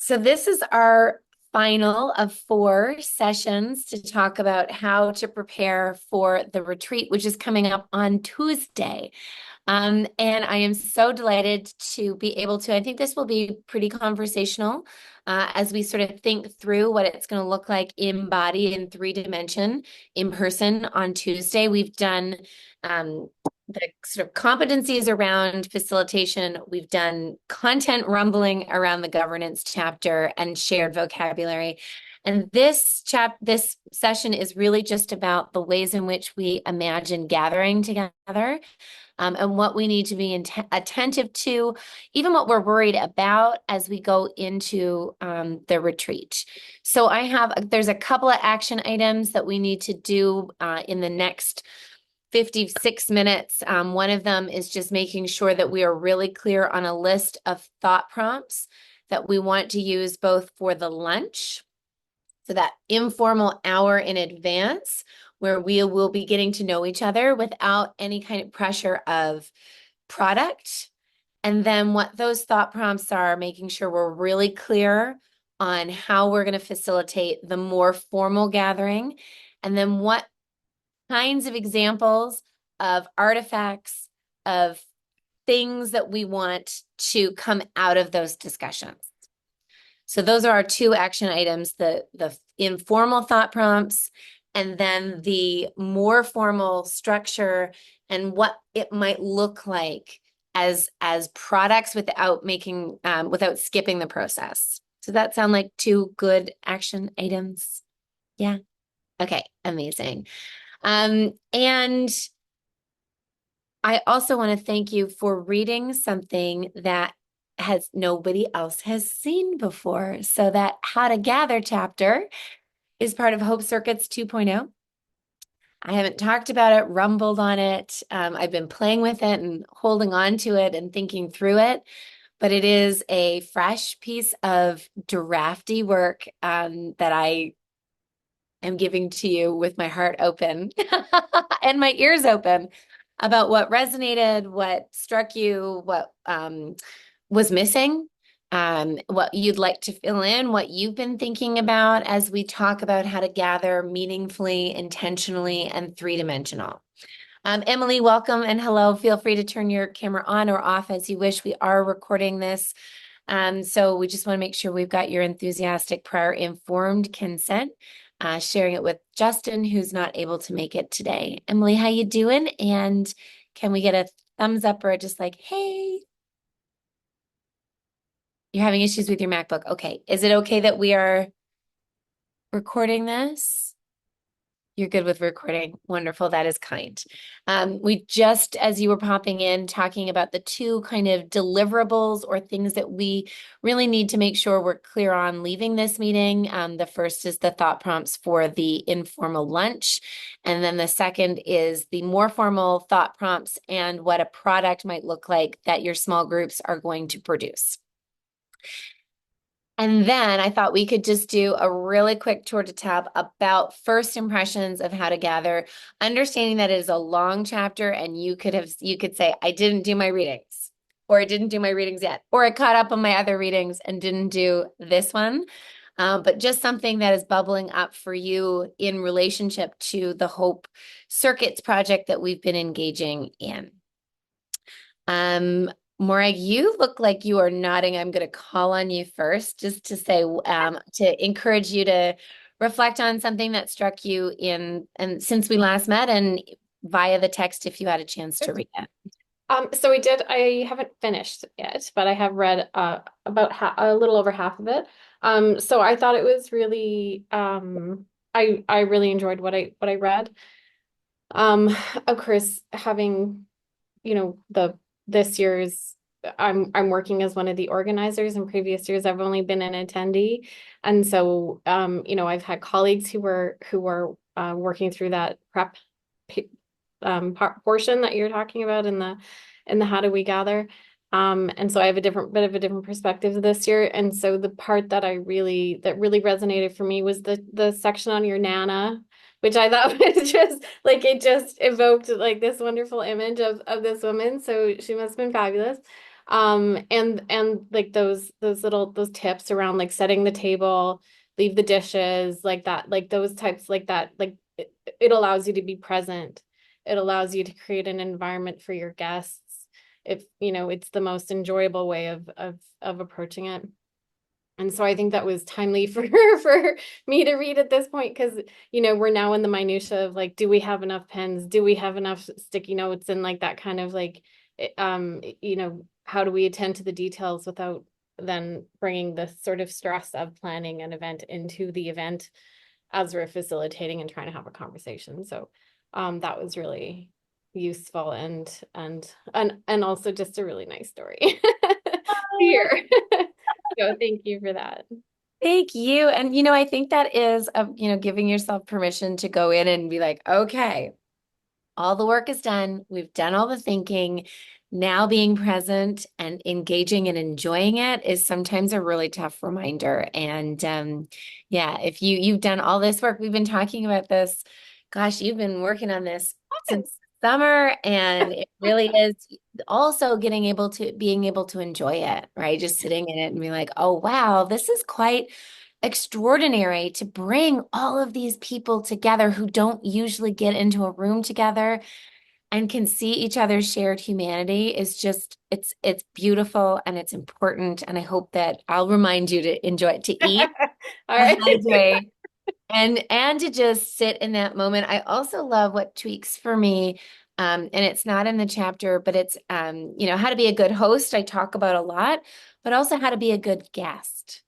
So this is our final of 4 sessions to talk about how to prepare for the retreat, which is coming up on Tuesday. And I am so delighted to be able to, I think this will be pretty conversational as we sort of think through what it's going to look like in body in 3 dimension in person on Tuesday. We've done the sort of competencies around facilitation. We've done content rumbling around the governance chapter and shared vocabulary. And this session is really just about the ways in which we imagine gathering together, and what we need to be attentive to, even what we're worried about as we go into the retreat. So there's a couple of action items that we need to do in the next 56 minutes. One of them is just making sure that we are really clear on a list of thought prompts that we want to use both for the lunch, so that informal hour in advance where we will be getting to know each other without any kind of pressure of product. And then what those thought prompts are, making sure we're really clear on how we're going to facilitate the more formal gathering, and then what kinds of examples of artifacts, of things that we want to come out of those discussions. So those are our 2 action items, the informal thought prompts, and then the more formal structure and what it might look like as products without skipping the process. Does that sound like 2 good action items? Yeah. Okay, amazing. And I also want to thank you for reading something that nobody else has seen before. So that How to Gather chapter is part of Hope Circuits 2.0. I haven't talked about it, rumbled on it. I've been playing with it and holding on to it and thinking through it. But it is a fresh piece of drafty work that I am giving to you with my heart open and my ears open about what resonated, what struck you, what was missing, what you'd like to fill in, what you've been thinking about as we talk about how to gather meaningfully, intentionally, and 3-dimensional. Emily, welcome and hello. Feel free to turn your camera on or off as you wish. We are recording this. So we just want to make sure we've got your enthusiastic, prior informed consent, sharing it with Justin, who's not able to make it today. Emily, how you doing? And can we get a thumbs up or just like, hey? You're having issues with your MacBook. Okay. Is it okay that we are recording this? You're good with recording. Wonderful. That is kind. We just, as you were popping in, talking about the 2 kind of deliverables or things that we really need to make sure we're clear on leaving this meeting. The first is the thought prompts for the informal lunch. And then the second is the more formal thought prompts and what a product might look like that your small groups are going to produce. And then I thought we could just do a really quick tour de tab about first impressions of how to gather, understanding that it is a long chapter and you could say, I didn't do my readings, or I didn't do my readings yet, or I caught up on my other readings and didn't do this one. But just something that is bubbling up for you in relationship to the Hope Circuits project that we've been engaging in. Morag, you look like you are nodding. I'm going to call on you first just to say, to encourage you to reflect on something that struck you and since we last met and via the text if you had a chance to read it. So I haven't finished yet, but I have read a little over half of it. So I thought it was really I really enjoyed what I read. Of course, having, this year's I'm working as one of the organizers. In previous years I've only been an attendee. And so I've had colleagues who were working through that prep portion that you're talking about in the how do we gather. And so I have a different perspective this year. And so the part that really resonated for me was the section on your Nana, which I thought was just like, it just evoked like this wonderful image of this woman. So she must have been fabulous. And like those tips around like setting the table, leave the dishes, like that, like those types like that, like it allows you to be present. It allows you to create an environment for your guests. If, you know, it's the most enjoyable way of approaching it. And so I think that was timely for for me to read at this point because, you know, we're now in the minutia of like, do we have enough pens? Do we have enough sticky notes? And like that kind of like, you know, how do we attend to the details without then bringing the sort of stress of planning an event into the event as we're facilitating and trying to have a conversation. So that was really useful and also just a really nice story here. So thank you for that. Thank you. And, you know, I think that is, giving yourself permission to go in and be like, okay, all the work is done. We've done all the thinking. Now being present and engaging and enjoying it is sometimes a really tough reminder. And yeah, if you've done all this work, we've been talking about this. Gosh, you've been working on this since summer, and it really is also being able to enjoy it, right? Just sitting in it and be like, oh wow, this is quite extraordinary to bring all of these people together who don't usually get into a room together and can see each other's shared humanity is just it's beautiful and it's important, and I hope that I'll remind you to enjoy it, to eat, All to right. hydrate, and to just sit in that moment. I also love what tweaks for me, and it's not in the chapter, but it's how to be a good host I talk about a lot, but also how to be a good guest.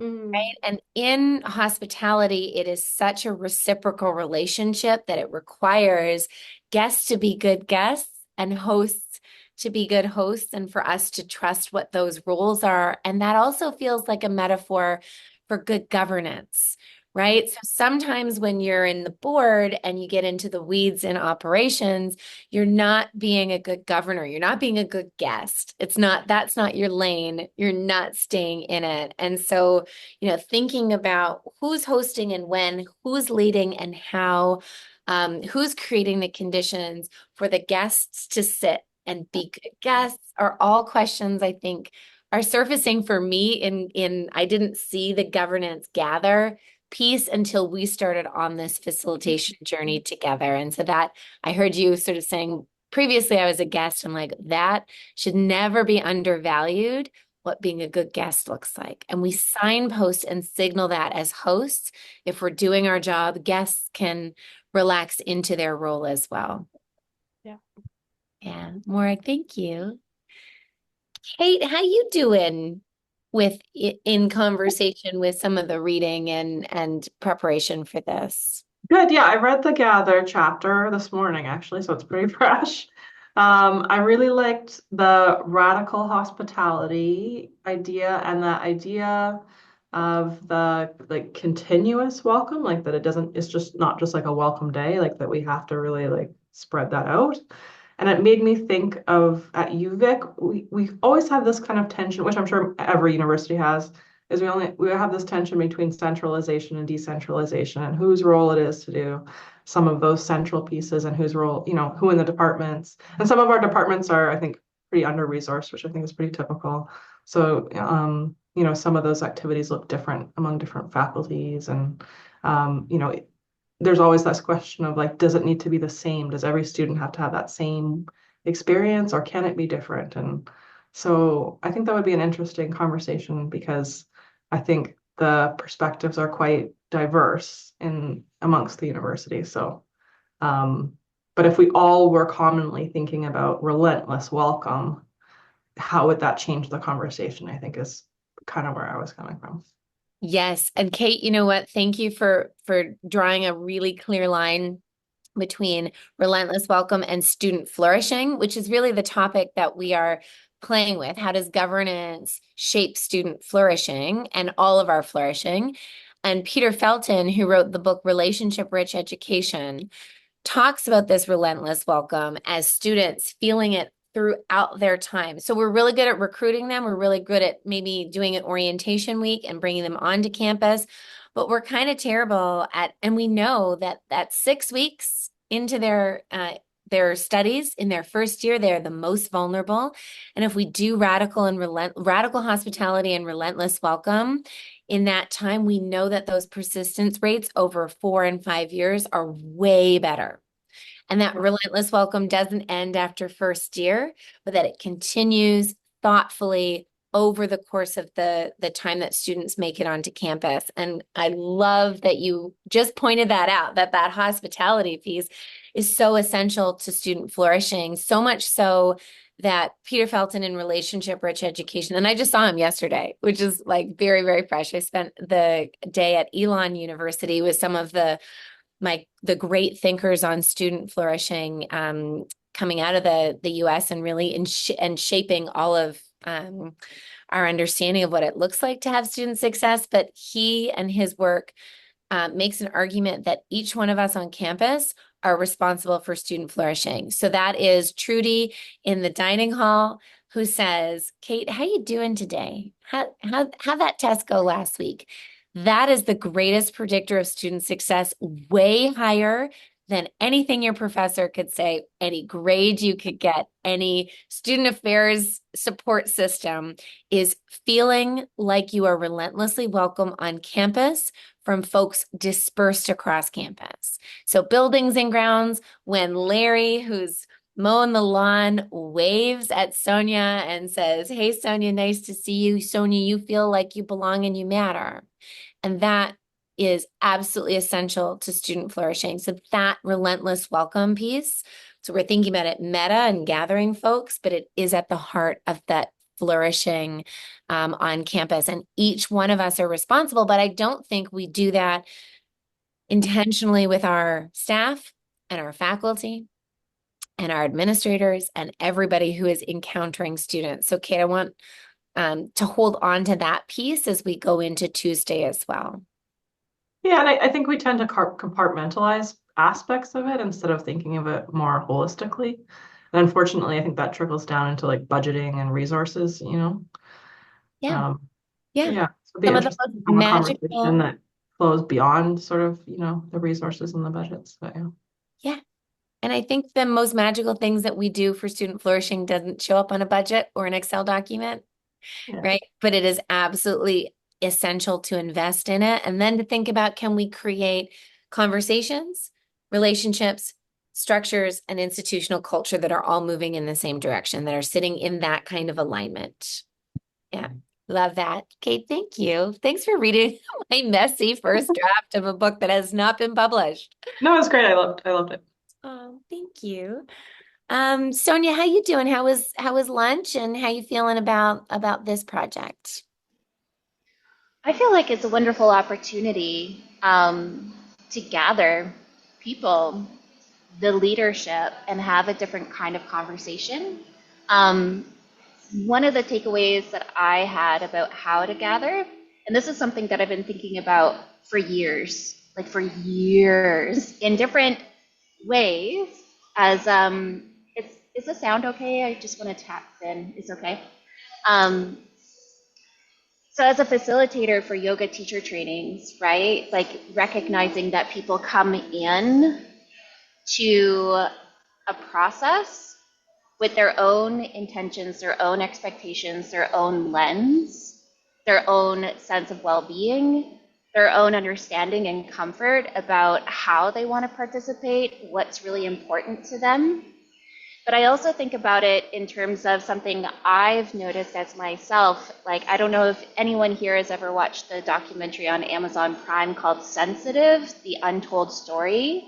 Mm. Right. And in hospitality, it is such a reciprocal relationship that it requires guests to be good guests and hosts to be good hosts, and for us to trust what those roles are. And that also feels like a metaphor for good governance, right? So sometimes when you're in the board and you get into the weeds in operations, you're not being a good governor. You're not being a good guest. That's not your lane. You're not staying in it. And so, thinking about who's hosting and when, who's leading and how, who's creating the conditions for the guests to sit and be good guests are all questions I think are surfacing for me in I didn't see the governance gather piece until we started on this facilitation journey together. And so that I heard you sort of saying previously I was a guest. I'm like, that should never be undervalued, what being a good guest looks like. And we signpost and signal that as hosts. If we're doing our job, guests can relax into their role as well. Yeah. Yeah, Maura, thank you. Kate, how you doing with in conversation with some of the reading and preparation for this? Good. Yeah, I read the Gather chapter this morning, actually, so it's pretty fresh. I really liked the radical hospitality idea and the idea of the like continuous welcome, like that it's just not just like a welcome day, like that we have to really like spread that out. And it made me think of at UVic, we always have this kind of tension, which I'm sure every university has, is we have this tension between centralization and decentralization and whose role it is to do some of those central pieces and whose role, who in the departments. And some of our departments are, I think, pretty under-resourced, which I think is pretty typical. So, some of those activities look different among different faculties. And, there's always this question of like, does it need to be the same? Does every student have to have that same experience or can it be different? And so I think that would be an interesting conversation because I think the perspectives are quite diverse in amongst the university. So, um, but if we all were commonly thinking about relentless welcome, how would that change the conversation? I think is kind of where I was coming from. Yes. And Kate, you know what? Thank you for drawing a really clear line between relentless welcome and student flourishing, which is really the topic that we are playing with. How does governance shape student flourishing and all of our flourishing? And Peter Felton, who wrote the book Relationship Rich Education, talks about this relentless welcome as students feeling it throughout their time. So we're really good at recruiting them. We're really good at maybe doing an orientation week and bringing them onto campus, but we're kind of terrible at, and we know that 6 weeks into their studies in their first year, they're the most vulnerable. And if we do radical hospitality and relentless welcome in that time, we know that those persistence rates over 4 and 5 years are way better. And that relentless welcome doesn't end after first year, but that it continues thoughtfully over the course of the time that students make it onto campus. And I love that you just pointed that out, that that hospitality piece is so essential to student flourishing, so much so that Peter Felton in Relationship Rich Education, and I just saw him yesterday, which is like very, very fresh. I spent the day at Elon University with some of the great thinkers on student flourishing coming out of the US and really and shaping all of our understanding of what it looks like to have student success. But he and his work makes an argument that each one of us on campus are responsible for student flourishing. So that is Trudy in the dining hall who says, Kate, how you doing today? How'd that test go last week? That is the greatest predictor of student success, way higher than anything your professor could say, any grade you could get, any student affairs support system is feeling like you are relentlessly welcome on campus from folks dispersed across campus. So buildings and grounds, when Larry, who's mowing the lawn, waves at Sonia and says, hey, Sonia, nice to see you. Sonia, you feel like you belong and you matter. And that is absolutely essential to student flourishing. So that relentless welcome piece. So we're thinking about it meta and gathering folks, but it is at the heart of that flourishing on campus. And each one of us are responsible, but I don't think we do that intentionally with our staff and our faculty and our administrators and everybody who is encountering students. So Kate, I want to hold on to that piece as we go into Tuesday as well. Yeah, and I think we tend to compartmentalize aspects of it instead of thinking of it more holistically. And unfortunately, I think that trickles down into like budgeting and resources, you know. Yeah. Um, Yeah. yeah, so it'd be Some of the interesting most to have a conversation magical, that flows beyond sort of, you know, the resources and the budgets. But yeah. yeah. And I think the most magical things that we do for student flourishing doesn't show up on a budget or an Excel document, Yeah. right? But it is absolutely essential to invest in it. And then to think about, can we create conversations, relationships, structures, and institutional culture that are all moving in the same direction, that are sitting in that kind of alignment. Yeah. Love that. Kate, thank you. Thanks for reading my messy first draft of a book that has not been published. No, it was great. I loved it. Oh, thank you. Sonia, how you doing? How was lunch and how you feeling about this project? I feel like it's a wonderful opportunity to gather people, the leadership, and have a different kind of conversation. Um, One of the takeaways that I had about how to gather, and this is something that I've been thinking about for years, like for years, in different ways, as is the sound okay? I just want to tap in. It's okay. Um, So as a facilitator for yoga teacher trainings, right? Like recognizing that people come in to a process with their own intentions, their own expectations, their own lens, their own sense of well-being, their own understanding and comfort about how they want to participate, what's really important to them. But I also think about it in terms of something I've noticed as myself. Like, I don't know if anyone here has ever watched the documentary on Amazon Prime called Sensitive, The Untold Story.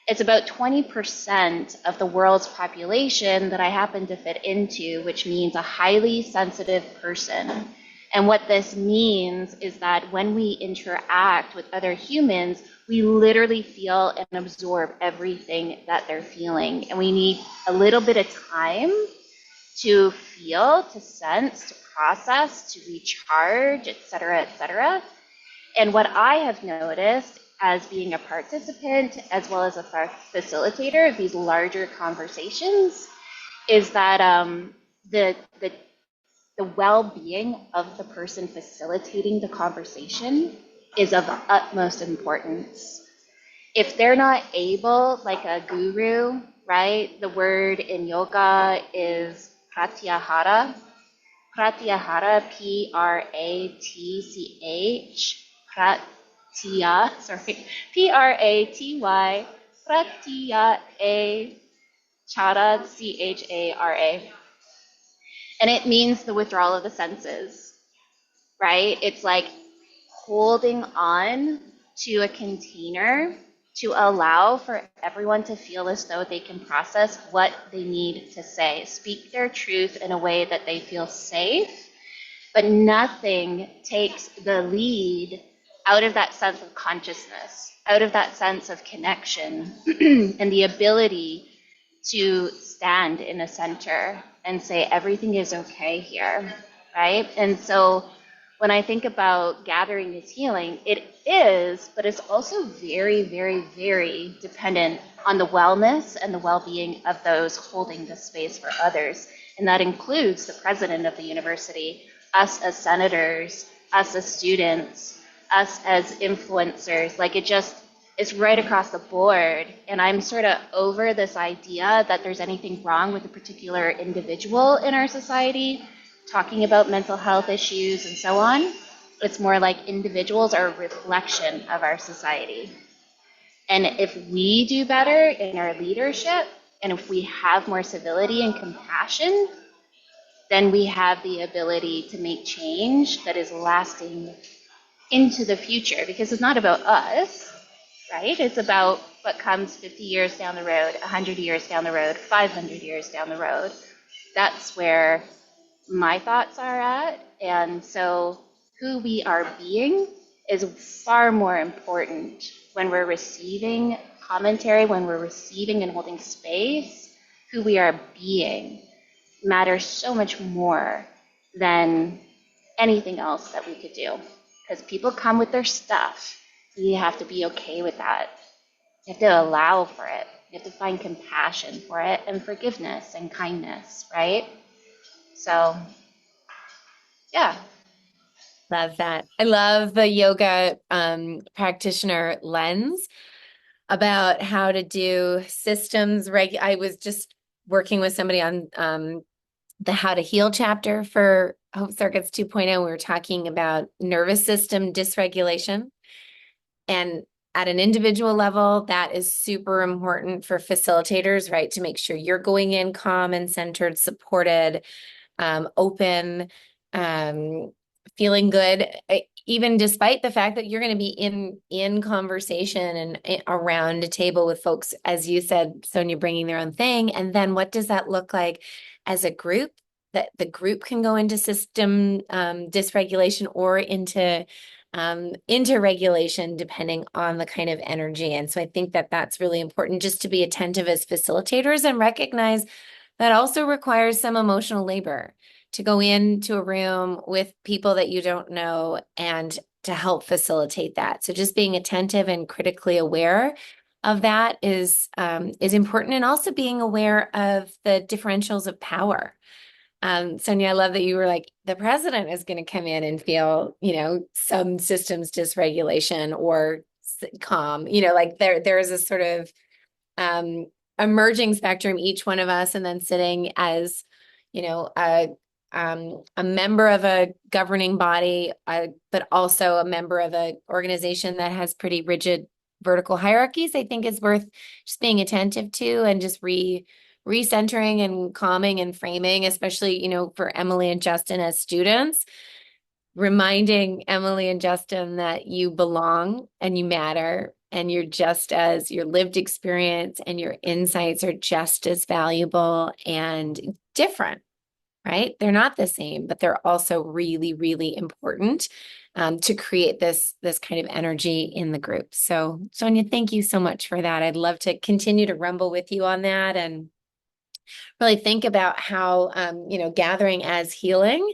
It's about 20% of the world's population that I happen to fit into, which means a highly sensitive person. And what this means is that when we interact with other humans, we literally feel and absorb everything that they're feeling. And we need a little bit of time to feel, to sense, to process, to recharge, et cetera, et cetera. And what I have noticed as being a participant as well as a facilitator of these larger conversations is that the, the the well-being of the person facilitating the conversation is of utmost importance. If they're not able, like a guru, right? The word in yoga is pratyahara. Pratyahara, P-R-A-T-C-H, P-R-A-T-Y, Pratya-A, Chara, C-H-A-R-A. And it means the withdrawal of the senses, right? It's like holding on to a container to allow for everyone to feel as though they can process what they need to say, speak their truth in a way that they feel safe, but nothing takes the lead out of that sense of consciousness, out of that sense of connection, and the ability to stand in a center and say, everything is okay here, right? And so when I think about gathering is healing, it is, but it's also very, very, very dependent on the wellness and the well-being of those holding the space for others. And that includes the president of the university, us as senators, us as students, us as influencers. Like it just is right across the board. And I'm sort of over this idea that there's anything wrong with a particular individual in our society talking about mental health issues and so on. It's more like individuals are a reflection of our society. And if we do better in our leadership, and if we have more civility and compassion, then we have the ability to make change that is lasting into the future. Because it's not about us, right? It's about what comes 50 years down the road, 100 years down the road, 500 years down the road. That's where my thoughts are at. And so who we are being is far more important when we're receiving commentary, when we're receiving and holding space. Who we are being matters so much more than anything else that we could do. Because people come with their stuff. You have to be okay with that. You have to allow for it. You have to find compassion for it and forgiveness and kindness, right? So yeah. Love that. I love the yoga practitioner lens about how to do systems. I was just working with somebody on the How to Heal chapter for Hope Circuits 2.0. We were talking about nervous system dysregulation. And at an individual level, that is super important for facilitators, right? To make sure you're going in calm and centered, supported, open, feeling good, even despite the fact that you're going to be in conversation and around a table with folks, as you said, Sonia, bringing their own thing. And then what does that look like as a group? That the group can go into system dysregulation or into regulation, depending on the kind of energy. And so I think that that's really important, just to be attentive as facilitators and recognize that also requires some emotional labor to go into a room with people that you don't know and to help facilitate that. So just being attentive and critically aware of that is important, and also being aware of the differentials of power. Sonia, I love that you were like, the president is going to come in and feel, some systems dysregulation or calm, like there is a sort of um, emerging spectrum, each one of us, and then sitting as, a member of a governing body, but also a member of an organization that has pretty rigid vertical hierarchies, I think is worth just being attentive to and just recentering and calming and framing, especially, for Emily and Justin as students, reminding Emily and Justin that you belong and you matter, and you're just as your lived experience and your insights are just as valuable and different, right? They're not the same, but they're also really, really important to create this kind of energy in the group. So Sonia, thank you so much for that. I'd love to continue to rumble with you on that and really think about how, gathering as healing.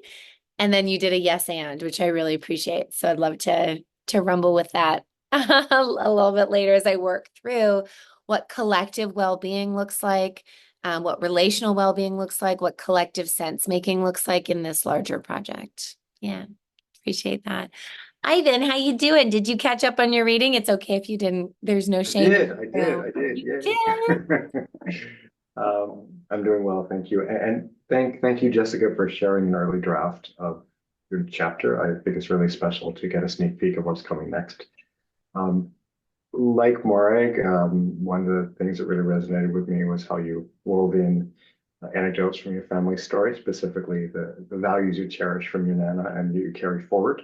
And then you did a yes and, which I really appreciate. So I'd love to rumble with that a little bit later as I work through what collective well-being looks like, what relational well-being looks like, what collective sense making looks like in this larger project. Yeah. Appreciate that. Ivan, how you doing? Did you catch up on your reading? It's okay if you didn't. There's no I shame in did, the I did, room. I did, You did. yay. I'm doing well, thank you. And thank you, Jessica, for sharing an early draft of your chapter. I think it's really special to get a sneak peek of what's coming next. Um, like Morag, one of the things that really resonated with me was how you wove in anecdotes from your family story, specifically the values you cherish from your Nana and you carry forward.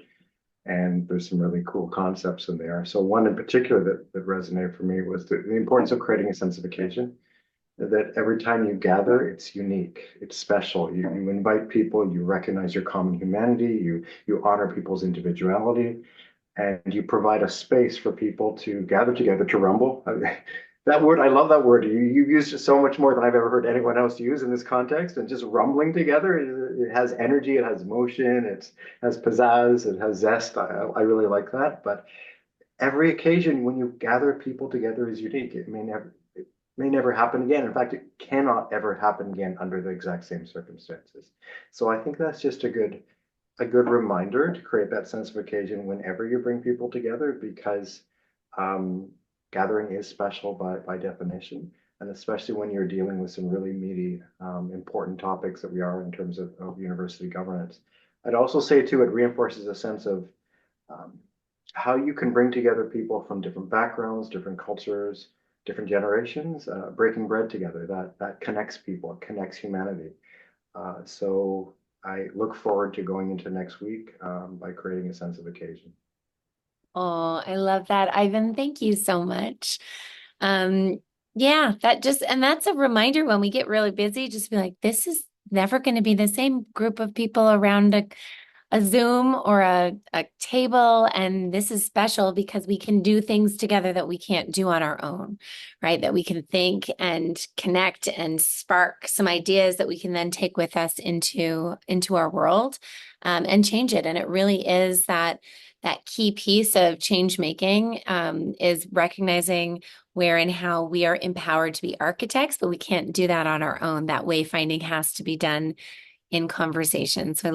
And there's some really cool concepts in there. So one in particular that resonated for me was the importance of creating a sense of occasion. That every time you gather, it's unique, it's special. You invite people, you recognize your common humanity, you honor people's individuality, and you provide a space for people to gather together to rumble. That word, I love that word. You've used it so much more than I've ever heard anyone else use in this context. And just rumbling together, it has energy, it has motion, it has pizzazz, it has zest. I really like that. But every occasion when you gather people together is unique. It may never happen again. In fact, it cannot ever happen again under the exact same circumstances. So I think that's just a good reminder to create that sense of occasion whenever you bring people together, because um, gathering is special by definition, and especially when you're dealing with some really meaty, important topics that we are in terms of university governance. I'd also say too, it reinforces a sense of um, how you can bring together people from different backgrounds, different cultures, different generations, breaking bread together. That connects people, it connects humanity. So I look forward to going into next week by creating a sense of occasion. Oh, I love that. Ivan, thank you so much. Um, yeah, and that's a reminder when we get really busy, just be like, this is never going to be the same group of people around a Zoom or a table. And this is special because we can do things together that we can't do on our own, right? That we can think and connect and spark some ideas that we can then take with us into our world, and change it. And it really is that key piece of change making, is recognizing where and how we are empowered to be architects, but we can't do that on our own. That wayfinding has to be done in conversation. So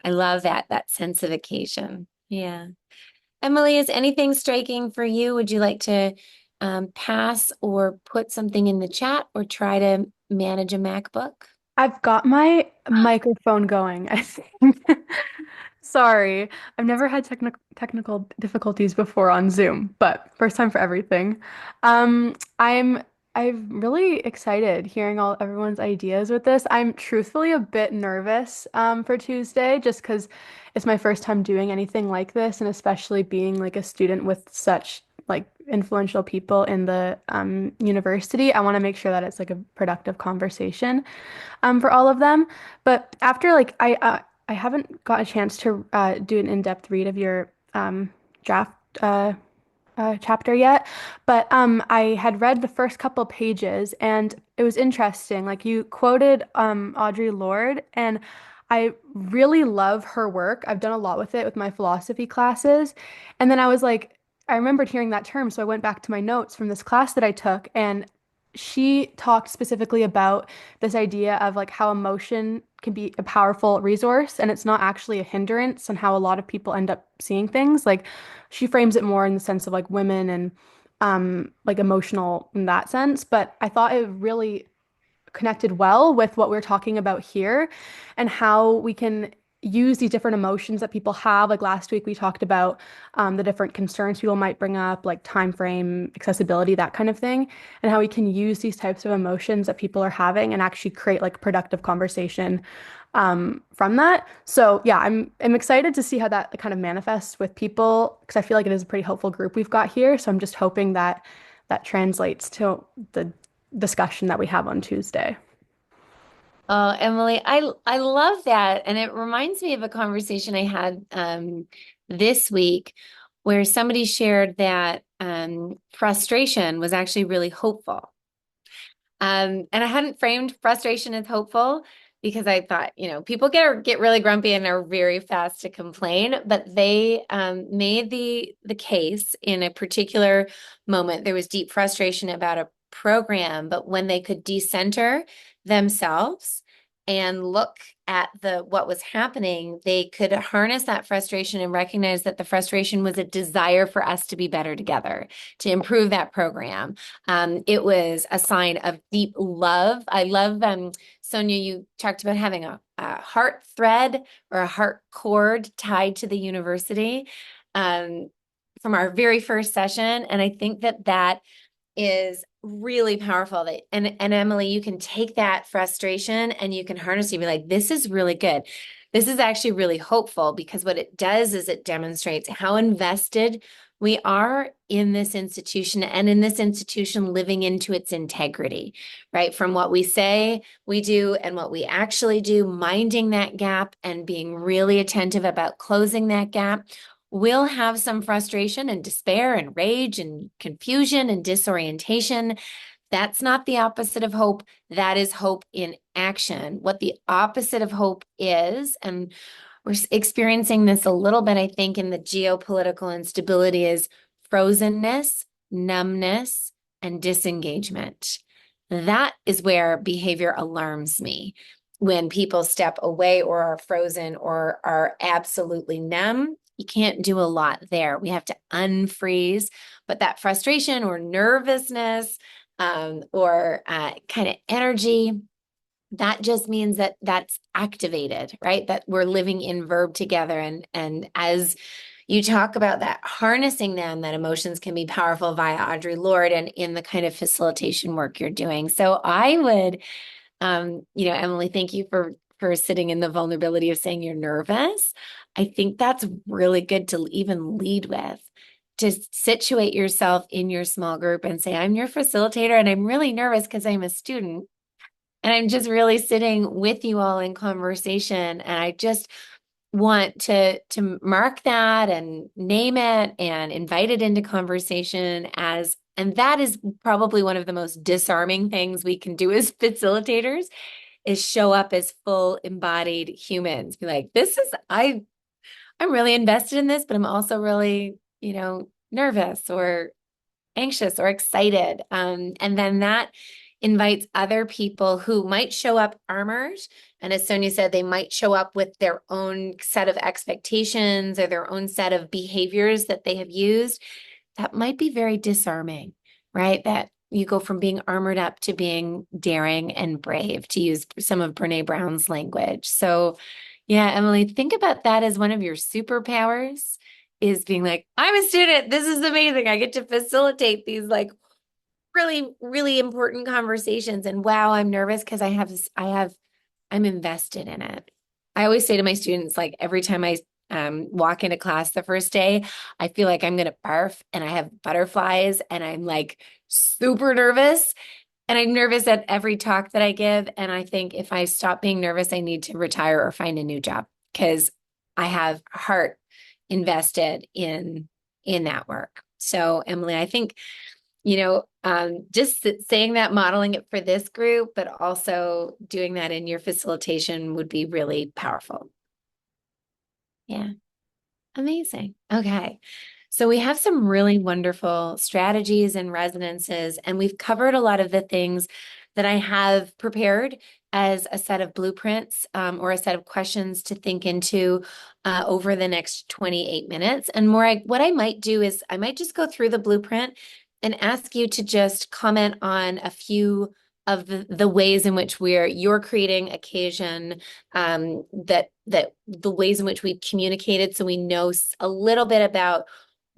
I love that sense of occasion. Yeah. Emily, is anything striking for you? Would you like to pass or put something in the chat or try to manage a MacBook? I've got my microphone going, I think. Sorry, I've never had technical difficulties before on Zoom, but first time for everything. I'm really excited hearing all everyone's ideas with this. I'm truthfully a bit nervous for Tuesday just because it's my first time doing anything like this, and especially being like a student with such like influential people in the university. I want to make sure that it's like a productive conversation for all of them. But after like I haven't got a chance to do an in-depth read of your draft chapter yet, but I had read the first couple pages and it was interesting. Like you quoted Audre Lorde, and I really love her work. I've done a lot with it with my philosophy classes, and then I was like, I remembered hearing that term, so I went back to my notes from this class that I took, and she talked specifically about this idea of like how emotion can be a powerful resource and it's not actually a hindrance, and how a lot of people end up seeing things. Like she frames it more in the sense of like women and like emotional in that sense. But I thought it really connected well with what we're talking about here and how we can use these different emotions that people have. Like last week, we talked about the different concerns people might bring up, like time frame, accessibility, that kind of thing, and how we can use these types of emotions that people are having and actually create like productive conversation from that. So yeah, I'm excited to see how that kind of manifests with people because I feel like it is a pretty hopeful group we've got here. So I'm just hoping that that translates to the discussion that we have on Tuesday. Oh, Emily, I love that. And it reminds me of a conversation I had this week where somebody shared that frustration was actually really hopeful. And I hadn't framed frustration as hopeful because I thought, people get really grumpy and are very fast to complain, but they made the case in a particular moment. There was deep frustration about a program, but when they could decenter themselves and look at what was happening, they could harness that frustration and recognize that the frustration was a desire for us to be better together, to improve that program. It was a sign of deep love. I love, Sonia, you talked about having a heart thread or a heart cord tied to the university from our very first session. And I think that is really powerful. And Emily, you can take that frustration and you can harness it and be like, this is really good. This is actually really hopeful, because what it does is it demonstrates how invested we are in this institution, and in this institution living into its integrity, right? From what we say we do and what we actually do, minding that gap and being really attentive about closing that gap. We'll have some frustration and despair and rage and confusion and disorientation. That's not the opposite of hope. That is hope in action. What the opposite of hope is, and we're experiencing this a little bit, I think, in the geopolitical instability, is frozenness, numbness, and disengagement. That is where behavior alarms me. When people step away or are frozen or are absolutely numb, you can't do a lot there. We have to unfreeze, but that frustration or nervousness or kind of energy, that just means that that's activated, right? That we're living in verb together. And as you talk about that, harnessing them, that emotions can be powerful via Audre Lorde and in the kind of facilitation work you're doing. So I would, Emily, thank you for sitting in the vulnerability of saying you're nervous. I think that's really good to even lead with. To situate yourself in your small group and say, I'm your facilitator and I'm really nervous because I'm a student. And I'm just really sitting with you all in conversation. And I just want to mark that and name it and invite it into conversation as, and that is probably one of the most disarming things we can do as facilitators, is show up as full embodied humans. Be like, I'm really invested in this, but I'm also really, nervous or anxious or excited. And then that invites other people who might show up armored. And as Sonia said, they might show up with their own set of expectations or their own set of behaviors that they have used. That might be very disarming, right? That you go from being armored up to being daring and brave, to use some of Brene Brown's language. So yeah, Emily, think about that as one of your superpowers, is being like, I'm a student. This is amazing. I get to facilitate these like really, really important conversations. And wow, I'm nervous because I'm invested in it. I always say to my students, like every time I walk into class the first day, I feel like I'm going to barf and I have butterflies and I'm like super nervous. And I'm nervous at every talk that I give. And I think if I stop being nervous, I need to retire or find a new job, because I have heart invested in that work. So Emily, I think, just saying that, modeling it for this group, but also doing that in your facilitation would be really powerful. Yeah. Amazing. Okay. So we have some really wonderful strategies and resonances, and we've covered a lot of the things that I have prepared as a set of blueprints or a set of questions to think into over the next 28 minutes. And what I might do is I might just go through the blueprint and ask you to just comment on a few of the ways in which you're creating occasion, that the ways in which we've communicated, so we know a little bit about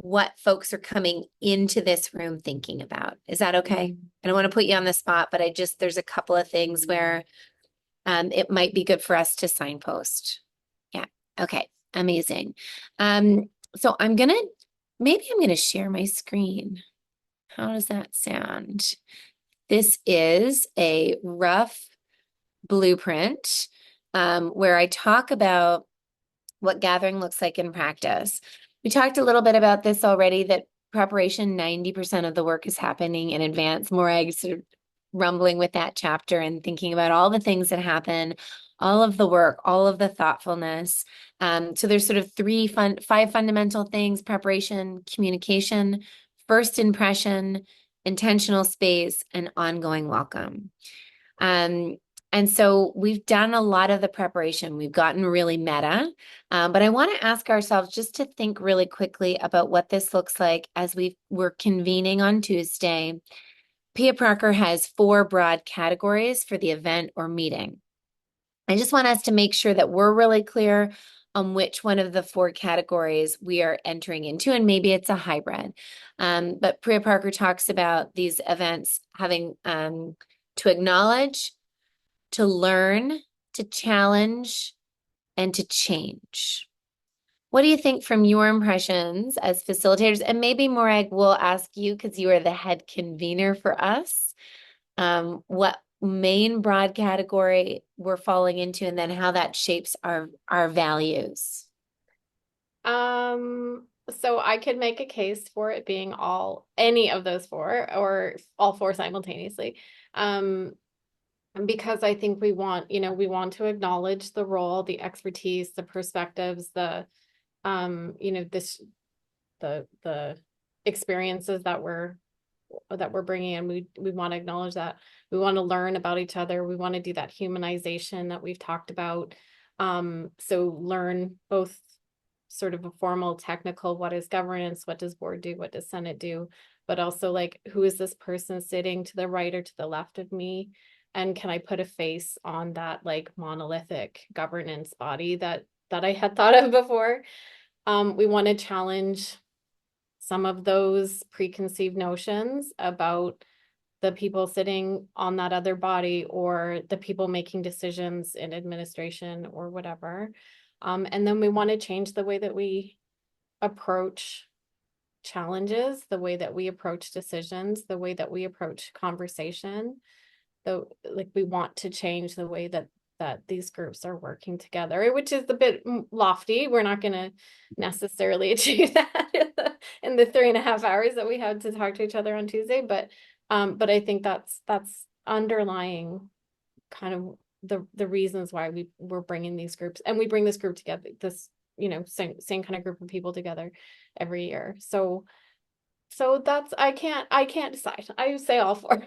what folks are coming into this room thinking about. Is that okay? I don't want to put you on the spot, but there's a couple of things where it might be good for us to signpost. Yeah. Okay. Amazing. So maybe I'm gonna share my screen. How does that sound? This is a rough blueprint where I talk about what gathering looks like in practice. We talked a little bit about this already, that preparation, 90% of the work is happening in advance. Morag sort of rumbling with that chapter and thinking about all the things that happen, all of the work, all of the thoughtfulness. So there's sort of five fundamental things: preparation, communication, first impression, intentional space, and ongoing welcome. And so we've done a lot of the preparation. We've gotten really meta, but I want to ask ourselves just to think really quickly about what this looks like as we're convening on Tuesday. Pia Parker has 4 broad categories for the event or meeting. I just want us to make sure that we're really clear on which one of the 4 categories we are entering into, and maybe it's a hybrid. But Priya Parker talks about these events having to acknowledge, to learn, to challenge, and to change. What do you think from your impressions as facilitators? And maybe Morag will ask you because you are the head convener for us. What main broad category we're falling into, and then how that shapes our values. So I could make a case for it being any of those 4 or all 4 simultaneously. Because I think we want to acknowledge the role, the expertise, the perspectives, the experiences that we're bringing in. We want to acknowledge that. We want to learn about each other. We want to do that humanization that we've talked about. So learn both sort of a formal technical, what is governance, what does board do, what does Senate do, but also like, who is this person sitting to the right or to the left of me? And can I put a face on that like monolithic governance body that I had thought of before? We want to challenge some of those preconceived notions about the people sitting on that other body or the people making decisions in administration or whatever. And then we want to change the way that we approach challenges, the way that we approach decisions, the way that we approach conversation. So like we want to change the way that these groups are working together, which is a bit lofty. We're not going to necessarily achieve that in the 3.5 hours that we have to talk to each other on Tuesday. But I think that's underlying kind of the reasons why we're bringing these groups, and we bring this group together, this same kind of group of people together every year. So that's I can't decide. I say all 4.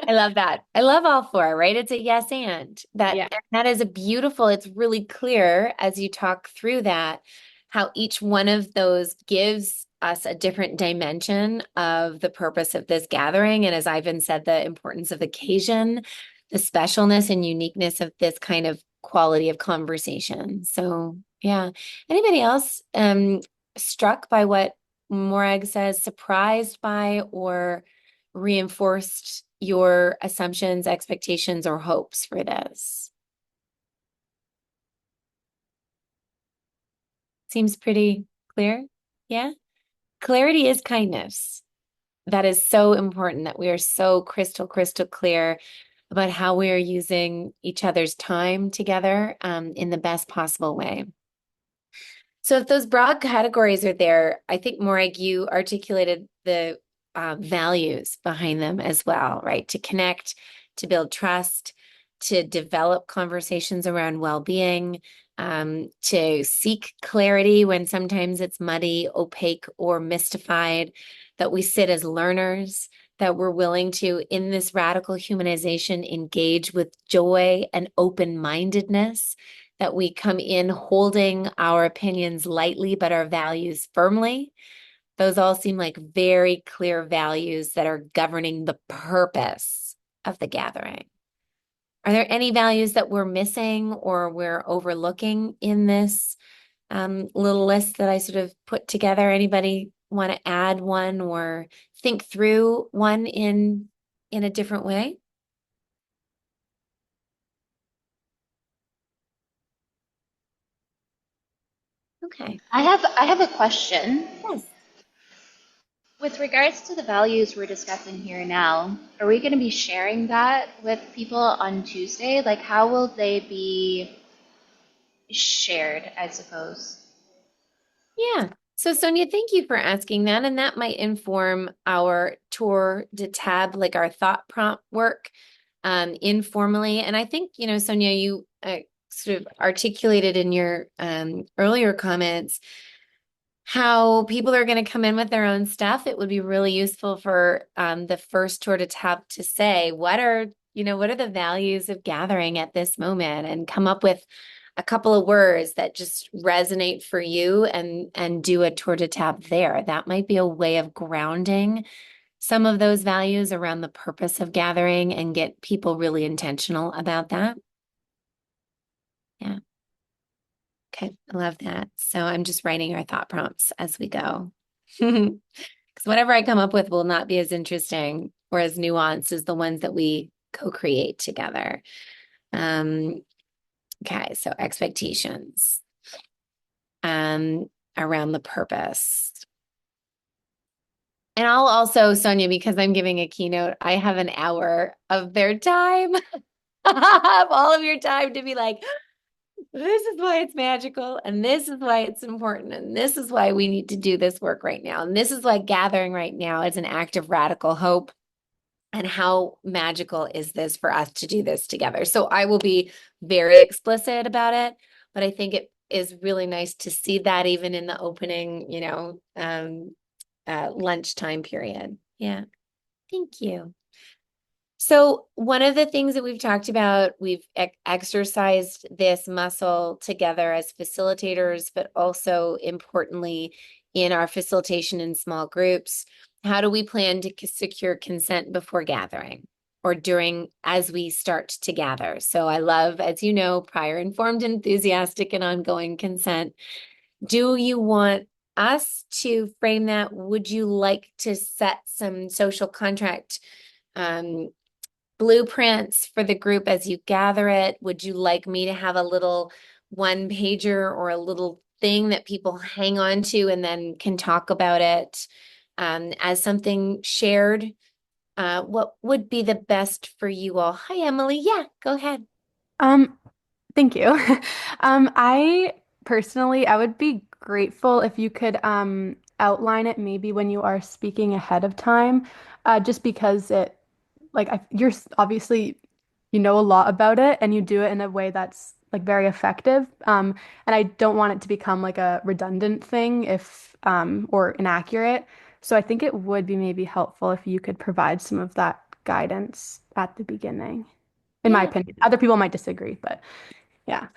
I love that. I love all 4, right? It's a yes and Yeah. that is a beautiful, it's really clear as you talk through that, how each one of those gives us a different dimension of the purpose of this gathering. And as Ivan said, the importance of occasion, the specialness and uniqueness of this kind of quality of conversation. So yeah. Anybody else struck by what Morag says, surprised by or reinforced your assumptions, expectations, or hopes for this? Seems pretty clear. Yeah. Clarity is kindness. That is so important that we are so crystal clear about how we are using each other's time together in the best possible way. So if those broad categories are there, I think Morag, you articulated the values behind them as well, right? To connect, to build trust, to develop conversations around well-being, to seek clarity when sometimes it's muddy, opaque, or mystified, that we sit as learners, that we're willing to, in this radical humanization, engage with joy and open-mindedness, that we come in holding our opinions lightly, but our values firmly. Those all seem like very clear values that are governing the purpose of the gathering. Are there any values that we're missing or we're overlooking in this little list that I sort of put together? Anybody want to add one or think through one in a different way? Okay. I have a question. Yes. With regards to the values we're discussing here now, are we going to be sharing that with people on Tuesday? Like, how will they be shared, I suppose? Yeah. So Sonia, thank you for asking that. And that might inform our tour de tab, like our thought prompt work informally. And I think, Sonia, you sort of articulated in your earlier comments how people are going to come in with their own stuff. It would be really useful for the first tour de tab to say, what are what are the values of gathering at this moment, and come up with a couple of words that just resonate for you, and do a tour de table there. That might be a way of grounding some of those values around the purpose of gathering and get people really intentional about that. Yeah. Okay. I love that. So I'm just writing our thought prompts as we go. Because whatever I come up with will not be as interesting or as nuanced as the ones that we co-create together. Um, okay. So expectations around the purpose. And I'll also, Sonia, because I'm giving a keynote, I have an hour of their time, of all of your time to be like, this is why it's magical, and this is why it's important, and this is why we need to do this work right now. And this is why gathering right now is an act of radical hope. And how magical is this for us to do this together? So I will be very explicit about it, but I think it is really nice to see that even in the opening, lunchtime period. Yeah. Thank you. So one of the things that we've talked about, we've exercised this muscle together as facilitators, but also importantly in our facilitation in small groups. How do we plan to secure consent before gathering or during as we start to gather? So I love, as you know, prior informed, enthusiastic, and ongoing consent. Do you want us to frame that? Would you like to set some social contract blueprints for the group as you gather it? Would you like me to have a little one pager or a little thing that people hang on to and then can talk about it as something shared? What would be the best for you all? Hi, Emily. Yeah, go ahead. Um, Thank you. I personally, I would be grateful if you could outline it maybe when you are speaking ahead of time, just because obviously you know a lot about it and you do it in a way that's like very effective. And I don't want it to become like a redundant thing if or inaccurate. So I think it would be maybe helpful if you could provide some of that guidance at the beginning, in my Yeah. opinion. Other people might disagree, but yeah.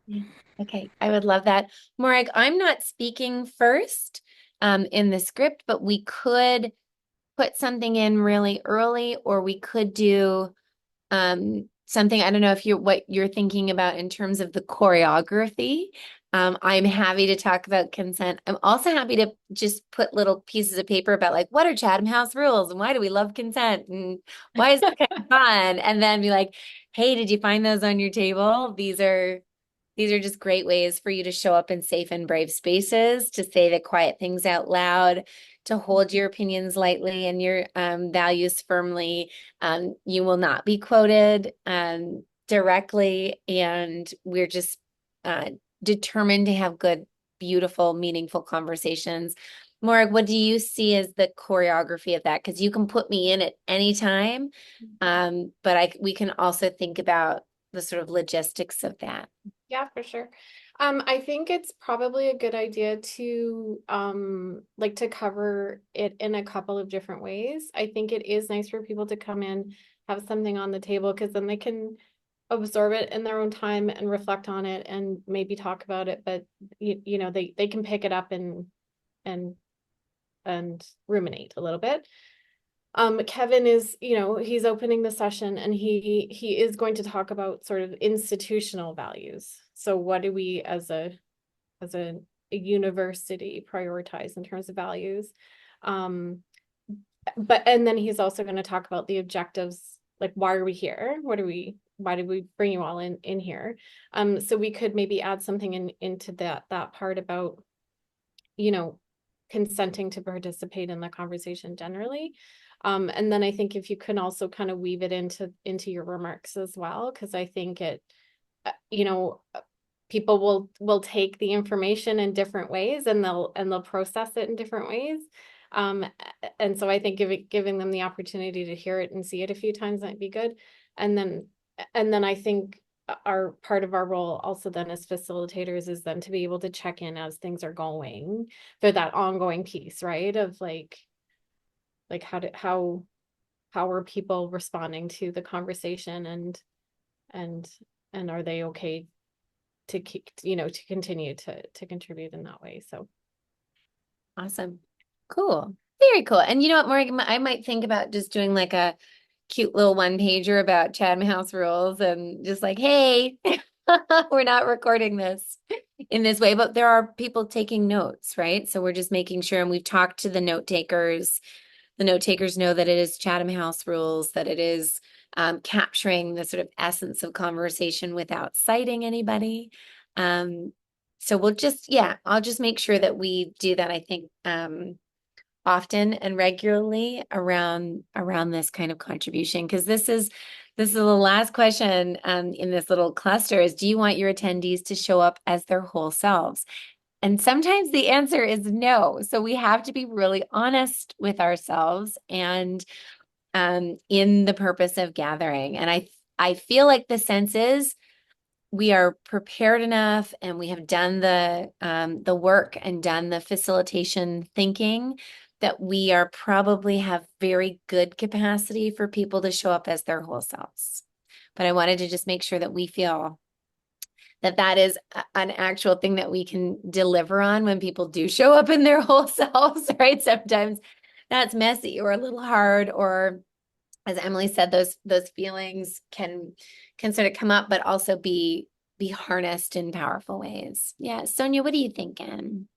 Yeah. Okay, I would love that. Morag, I'm not speaking first in the script, but we could put something in really early, or we could do something. I don't know if what you're thinking about in terms of the choreography. I'm happy to talk about consent. I'm also happy to just put little pieces of paper about like what are Chatham House rules and why do we love consent and why is it kind of fun? And then be like, hey, did you find those on your table? These are just great ways for you to show up in safe and brave spaces, to say the quiet things out loud, to hold your opinions lightly and your values firmly. You will not be quoted directly, and we're just determined to have good, beautiful, meaningful conversations. Morag, what do you see as the choreography of that? Because you can put me in at any time, but we can also think about the sort of logistics of that. Yeah, for sure. I think it's probably a good idea to like to cover it in a couple of different ways. I think it is nice for people to come in, have something on the table, because then they can absorb it in their own time and reflect on it and maybe talk about it, but they can pick it up and and ruminate a little bit. Kevin is, he's opening the session and he is going to talk about sort of institutional values. So what do we as a university prioritize in terms of values? And then he's also going to talk about the objectives, like why are we here? Why did we bring you all in here? So we could maybe add something into that part about, consenting to participate in the conversation generally. And then I think if you can also kind of weave it into your remarks as well, because I think it, people will take the information in different ways and they'll process it in different ways. And so I think giving them the opportunity to hear it and see it a few times might be good. And then I think our part of our role also then as facilitators is then to be able to check in as things are going for that ongoing piece, right? Of like how how are people responding to the conversation, and and are they okay to keep, to continue to contribute in that way. So Awesome. Cool. Very cool. And you know what, Morgan, I might think about just doing like a cute little one pager about Chatham House rules and just like, hey, we're not recording this in this way, but there are people taking notes, right? So we're just making sure, and we've talked to the note takers. The note takers know that it is Chatham House rules, that it is capturing the sort of essence of conversation without citing anybody. So we'll just, yeah, I'll just make sure that we do that, I think, often and regularly around this kind of contribution, because this is the last question in this little cluster is, do you want your attendees to show up as their whole selves? And sometimes the answer is no. So we have to be really honest with ourselves and in the purpose of gathering. And I feel like the sense is we are prepared enough and we have done the work and done the facilitation thinking that we are probably have very good capacity for people to show up as their whole selves. But I wanted to just make sure that we feel that that is an actual thing that we can deliver on when people do show up in their whole selves, right? Sometimes that's messy or a little hard, or as Emily said, those feelings can sort of come up, but also be harnessed in powerful ways. Yeah, Sonia, what are you thinking?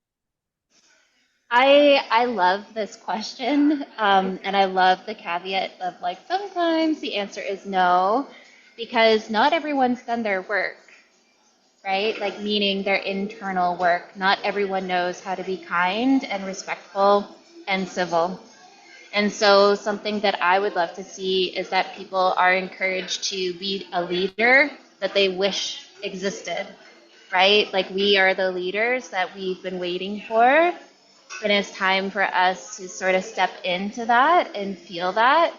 I love this question, and I love the caveat of like sometimes the answer is no, because not everyone's done their work, right? Like meaning their internal work. Not everyone knows how to be kind and respectful and civil. And so something that I would love to see is that people are encouraged to be a leader that they wish existed, right? Like we are the leaders that we've been waiting for. And it's time for us to sort of step into that and feel that.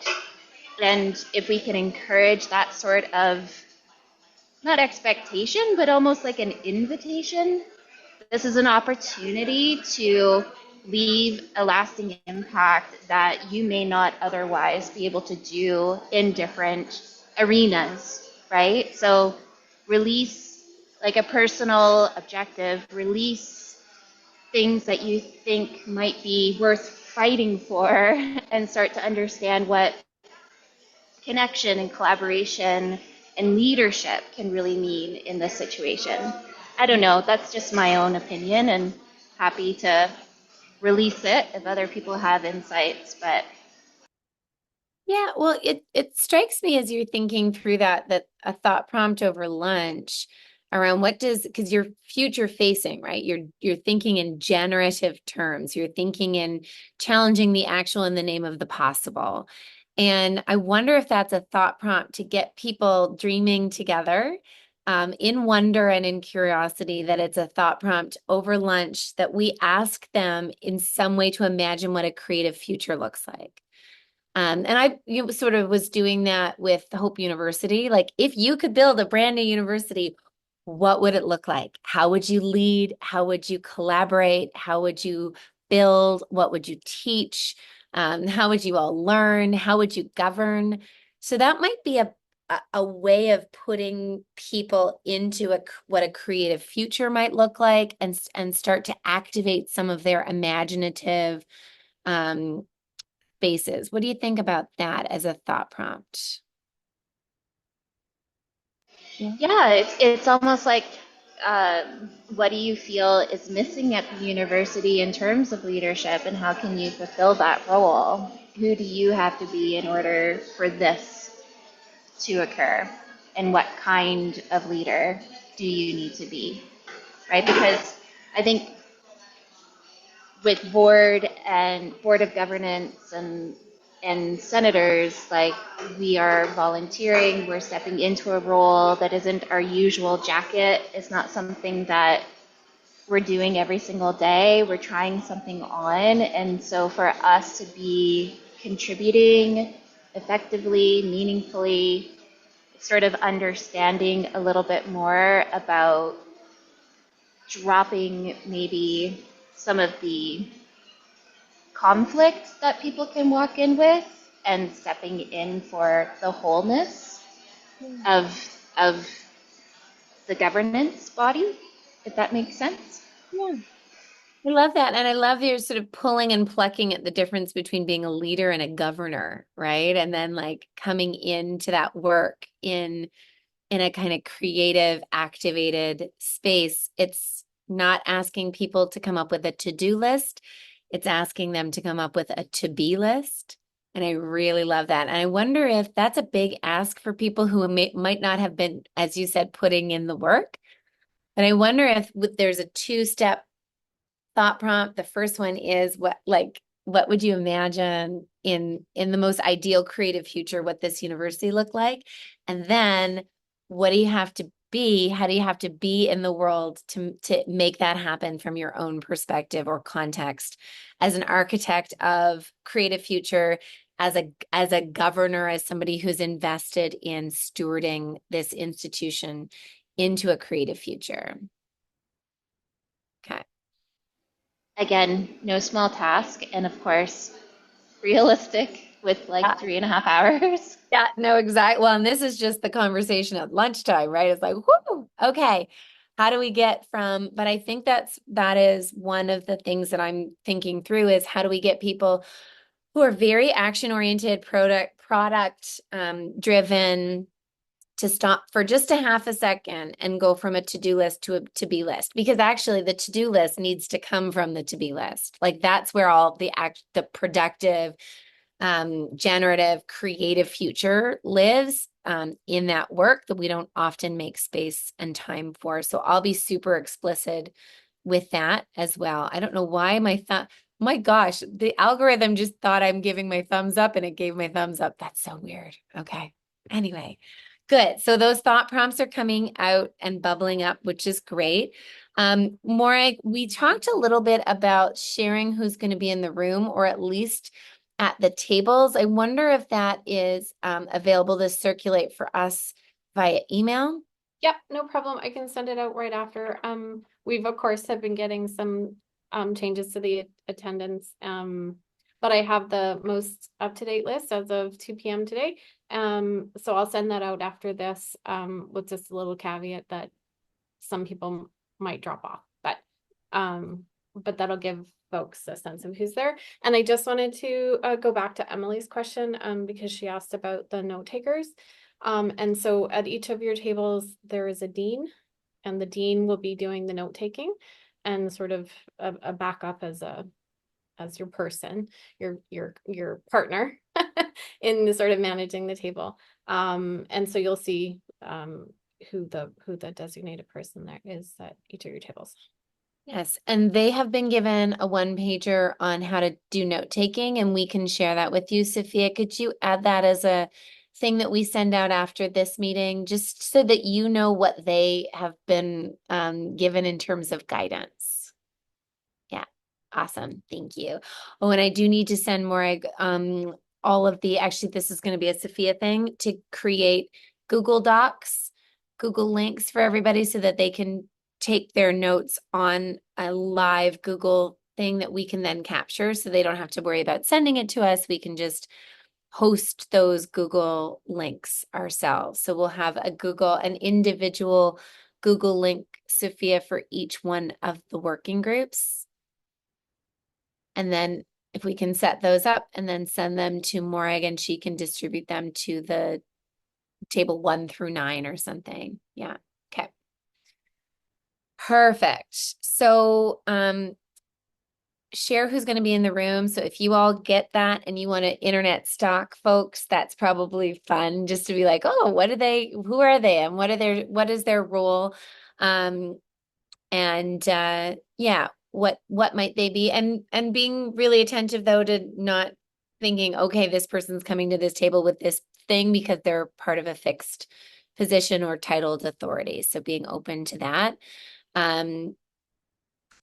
And if we can encourage that sort of, not expectation, but almost like an invitation, this is an opportunity to leave a lasting impact that you may not otherwise be able to do in different arenas, right? So release like a personal objective, release things that you think might be worth fighting for, and start to understand what connection and collaboration and leadership can really mean in this situation. I don't know, that's just my own opinion, and happy to release it if other people have insights, but Yeah, well, it strikes me as you're thinking through that a thought prompt over lunch around what does, because you're future facing, right? You're thinking in generative terms. You're thinking in challenging the actual in the name of the possible. And I wonder if that's a thought prompt to get people dreaming together, in wonder and in curiosity, that it's a thought prompt over lunch that we ask them in some way to imagine what a creative future looks like. And sort of was doing that with Hope University. Like, if you could build a brand new university, what would it look like? How would you lead? How would you collaborate? How would you build? What would you teach? How would you all learn? How would you govern? So that might be a way of putting people into what a creative future might look like, and start to activate some of their imaginative spaces. What do you think about that as a thought prompt? Yeah. yeah, it's almost like uh, what do you feel is missing at the university in terms of leadership, and how can you fulfill that role? Who do you have to be in order for this to occur? And what kind of leader do you need to be? Right? Because I think with board of governance and senators, like we are volunteering, we're stepping into a role that isn't our usual jacket. It's not something that we're doing every single day. We're trying something on. And so for us to be contributing effectively, meaningfully, sort of understanding a little bit more about dropping maybe some of the conflict that people can walk in with, and stepping in for the wholeness of of the governance body, if that makes sense. Yeah. I love that. And I love your sort of pulling and plucking at the difference between being a leader and a governor, right? And then like coming into that work in a kind of creative, activated space. It's not asking people to come up with a to-do list. It's asking them to come up with a to-be list. And I really love that. And I wonder if that's a big ask for people who might not have been, as you said, putting in the work. And I wonder if there's a two-step thought prompt. The first one is what would you imagine in the most ideal creative future what this university look like? And then what do you have to be? How do you have to be in the world to make that happen from your own perspective or context as an architect of creative future, as a governor, as somebody who's invested in stewarding this institution into a creative future? Okay. Again, no small task, and of course, realistic with like 3.5 hours. Yeah, no, exactly. Well, and this is just the conversation at lunchtime, right? It's like, whoo, okay. How do we get from, but I think that is one of the things that I'm thinking through is how do we get people who are very action oriented, product driven to stop for just a half a second and go from a to-do list to a to-be list, because actually the to-do list needs to come from the to-be list. Like that's where all the productive, generative, creative future lives, in that work that we don't often make space and time for. So I'll be super explicit with that as well. I don't know why my gosh, the algorithm just thought I'm giving my thumbs up and it gave my thumbs up. That's so weird. Okay. Anyway, good. So those thought prompts are coming out and bubbling up, which is great. Morag, we talked a little bit about sharing who's going to be in the room, or at least at the tables. I wonder if that is available to circulate for us via email. Yep, no problem. I can send it out right after. We've of course have been getting some changes to the attendance. But I have the most up-to-date list as of 2 p.m. today. So I'll send that out after this, with just a little caveat that some people might drop off, but that'll give folks a sense of who's there. And I just wanted to go back to Emily's question, because she asked about the note takers. And so at each of your tables, there is a dean, and the dean will be doing the note taking and sort of a backup as your person, your partner in the sort of managing the table. And so you'll see who the designated person there is at each of your tables. Yes, and they have been given a one-pager on how to do note-taking, and we can share that with you. Sophia, could you add that as a thing that we send out after this meeting, just so that you know what they have been given in terms of guidance? Yeah, awesome. Thank you. Oh, and I do need to send Morag all of actually, this is going to be a Sophia thing, to create Google Docs, Google links for everybody so that they can take their notes on a live Google thing that we can then capture, so they don't have to worry about sending it to us. We can just host those Google links ourselves. So we'll have an individual Google link, Sophia, for each one of the working groups. And then if we can set those up and then send them to Morag, and she can distribute them to the table 1 through 9 or something. Yeah. Okay. Perfect. So share who's going to be in the room. So if you all get that and you want to internet stalk folks, that's probably fun, just to be like, oh, who are they, and what is their role? Yeah, what might they be? And being really attentive, though, to not thinking, okay, this person's coming to this table with this thing because they're part of a fixed position or titled authority. So being open to that.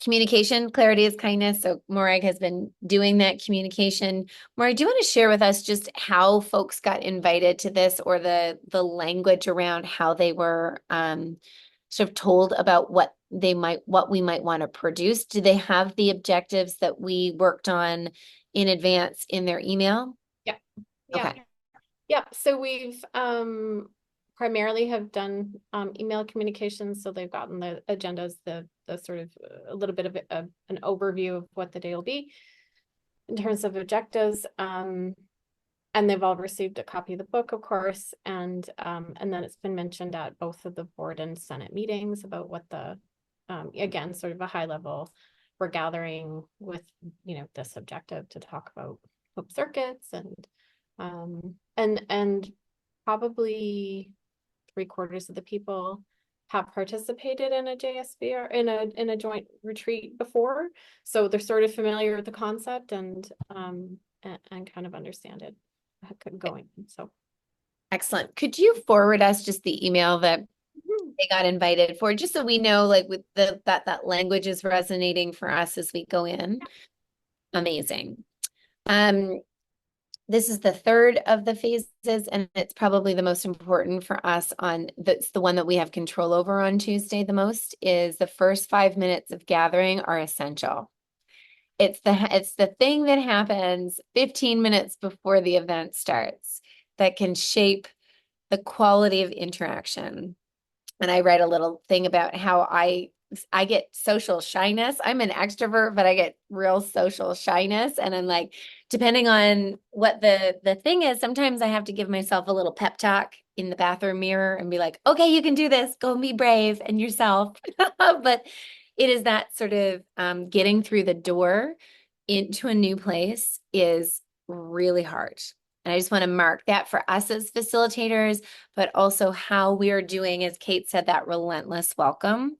Communication, clarity is kindness. So Morag has been doing that communication. Morag, do you want to share with us just how folks got invited to this, or the language around how they were sort of told about what we might want to produce? Do they have the objectives that we worked on in advance in their email? Yeah. Yeah. Okay. Yeah. So we've primarily have done email communications. So they've gotten the agendas, the sort of a little bit of an overview of what the day will be in terms of objectives. And they've all received a copy of the book, of course, and then it's been mentioned at both of the board and Senate meetings about what the again, sort of a high level, we're gathering with, this objective to talk about hope circuits and probably 3/4 of the people have participated in a JSV or in a joint retreat before, so they're sort of familiar with the concept and kind of understand it going. So Excellent. Could you forward us just the email that they got invited for, just so we know, like, with that language is resonating for us as we go in? Amazing. This is the third of the phases, and it's probably the most important for us. That's the one that we have control over on Tuesday the most, is the first 5 minutes of gathering are essential. It's the thing that happens 15 minutes before the event starts that can shape the quality of interaction. And I write a little thing about how I get social shyness. I'm an extrovert, but I get real social shyness. And I'm like, depending on what the thing is, sometimes I have to give myself a little pep talk in the bathroom mirror and be like, okay, you can do this. Go and be brave and yourself. But it is that sort of getting through the door into a new place is really hard. And I just want to mark that for us as facilitators, but also how we are doing, as Kate said, that relentless welcome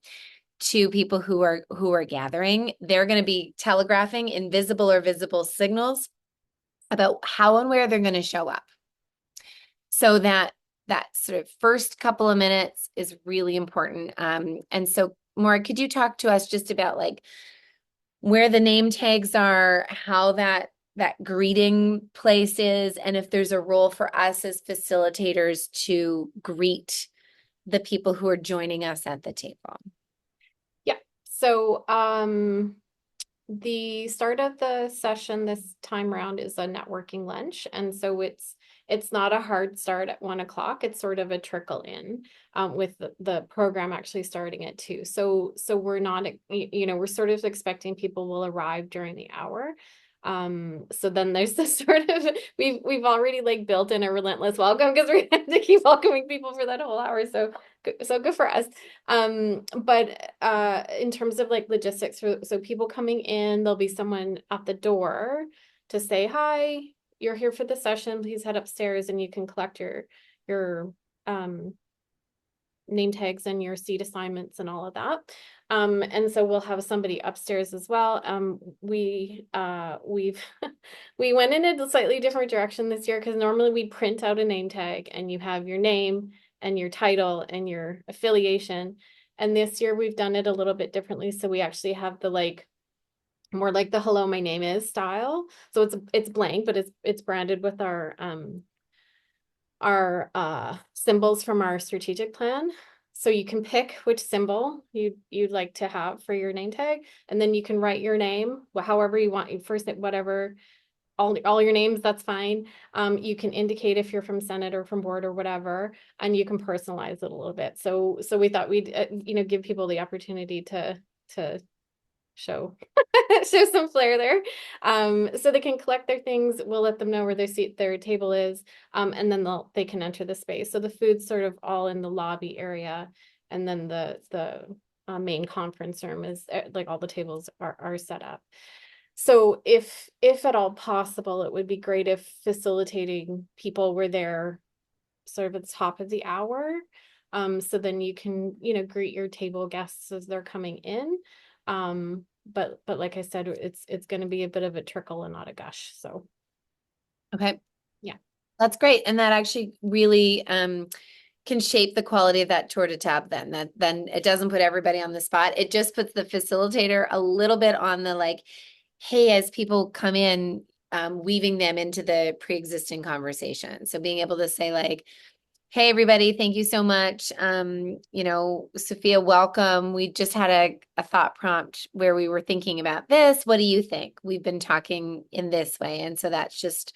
to people who are gathering. They're going to be telegraphing invisible or visible signals about how and where they're going to show up. So that sort of first couple of minutes is really important. And so, Maura, could you talk to us just about, like, where the name tags are, how that greeting place is, and if there's a role for us as facilitators to greet the people who are joining us at the table? yeah. So the start of the session this time around is a networking lunch, and so it's not a hard start at 1 o'clock. It's sort of a trickle in, with the program actually starting at 2. So we're not, we're sort of expecting people will arrive during the hour. So then there's this sort of, we've already like built in a relentless welcome because we have to keep welcoming people for that whole hour. So good for us. But in terms of like logistics, so people coming in, there'll be someone at the door to say, hi, you're here for the session, please head upstairs and you can collect your name tags and your seat assignments and all of that. And so we'll have somebody upstairs as well. We've we went in a slightly different direction this year, because normally we print out a name tag and you have your name and your title and your affiliation. And this year we've done it a little bit differently. So we actually have the more like the hello, my name is style. So it's blank, but it's branded with our symbols from our strategic plan. So you can pick which symbol you'd like to have for your name tag, and then you can write your name, however you want, your first name, whatever, all your names, that's fine. You can indicate if you're from Senate or from board or whatever, and you can personalize it a little bit. So we thought we'd give people the opportunity to show show some flair there. So they can collect their things. We'll let them know where their table is, and then they can enter the space. So the food's sort of all in the lobby area, and then the main conference room is like all the tables are set up. So if at all possible, it would be great if facilitating people were there sort of at the top of the hour. So then you can, greet your table guests as they're coming in. But like I said, it's going to be a bit of a trickle and not a gush. So Okay. yeah. That's great. And that actually really can shape the quality of that tour de table. Then it doesn't put everybody on the spot. It just puts the facilitator a little bit on the, like, hey, as people come in, weaving them into the pre-existing conversation. So being able to say, like, hey, everybody, thank you so much. Sophia, welcome. We just had a thought prompt where we were thinking about this. What do you think? We've been talking in this way. And so that's just